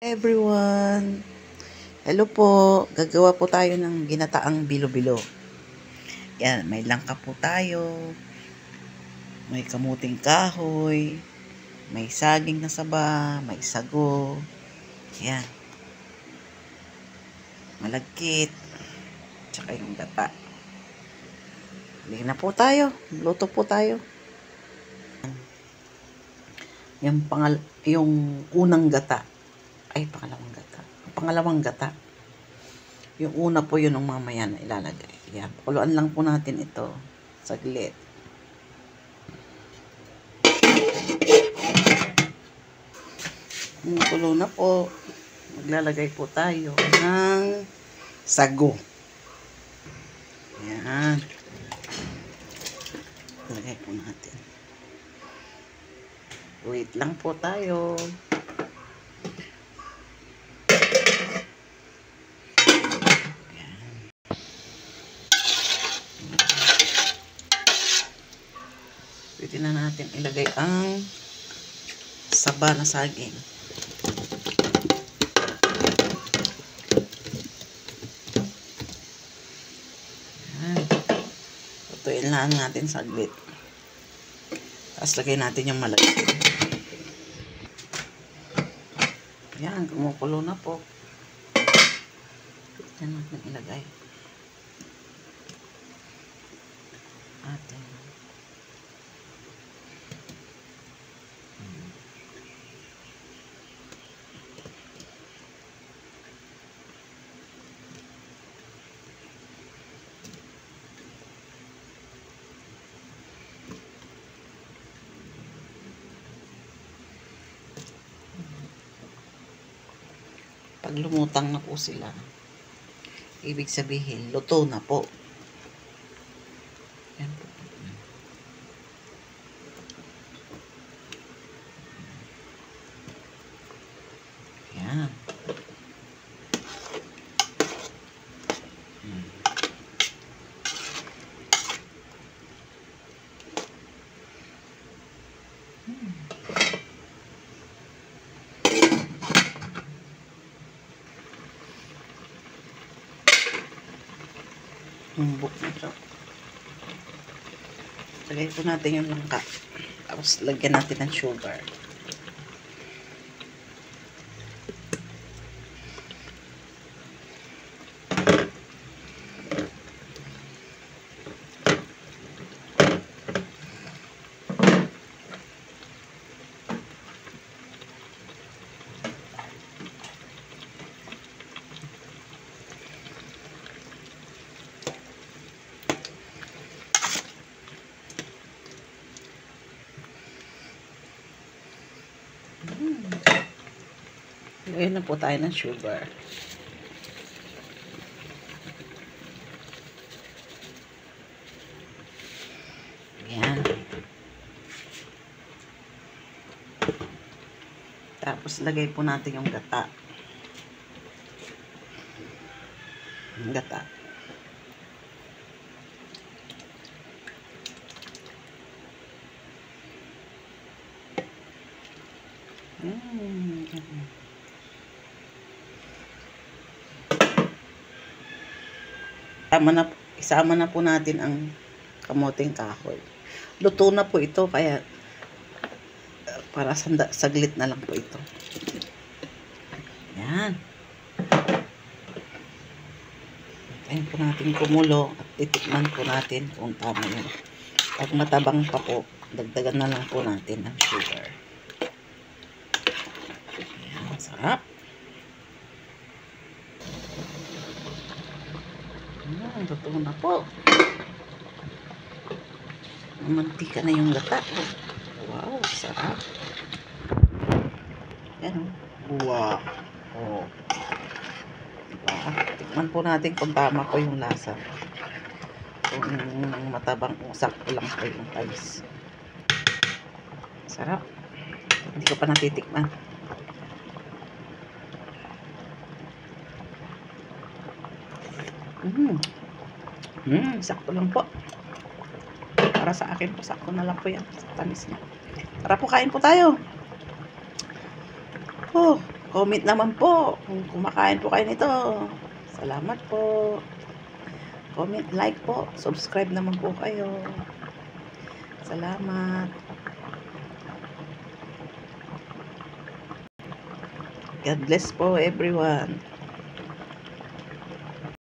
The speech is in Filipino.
Everyone! Hello po! Gagawa po tayo ng ginataang bilo-bilo. Yan, may langka po tayo. May kamuting kahoy. May saging na saba. May sago. Yan. Malagkit. Tsaka yung gata. Hindi na po tayo. Luto po tayo. Yung unang gata. Ay, pangalawang gata. Yung una po yun ang mamaya na ilalagay. Yan. Pakuluan lang po natin ito. Saglit. Kulo na po. Maglalagay po tayo ng sago. Yan. Lagay po natin. Wait lang po tayo. Yan. Pwede na natin ilagay ang saba na saging. Tutuin lang natin saglit. Tapos lagay natin yung malagkit. Yan, kumukulo na po. Pwede natin ilagay. Atin. Pag lumutang na po sila, ibig sabihin, luto na po. Yan po. Yan. Humbok na ito. Lagay po natin yung langka. Tapos lagyan natin ng sugar. Lagyan na po tayo ng sugar. Ayan. Tapos lagay po natin yung gata. Yung gata. Isama na po natin ang kamuting kahoy. Luto na po ito, kaya para saglit na lang po ito. Yan. Ayan po natin kumulo at titikman po natin kung tama yun. Pag matabang pa po, dagdagan na lang po natin ng sugar. Ayan, sarap. Totoo na po. Mantika na yung gata. Wow, sarap. Yan. Wow. Oh. Diba? Tikman po natin kung tama po yung lasa. Kung matabang sakto lang po yung tamis. Sarap. Hindi ko pa natitikman. Sakto lang po. Para sa akin po, sakto na lang po yan. Sa tamis niya. Tara po, kain po tayo. Oh, Comment naman po kung kumakain po kayo nito. Salamat po. Comment, like po. Subscribe naman po kayo. Salamat. God bless po everyone.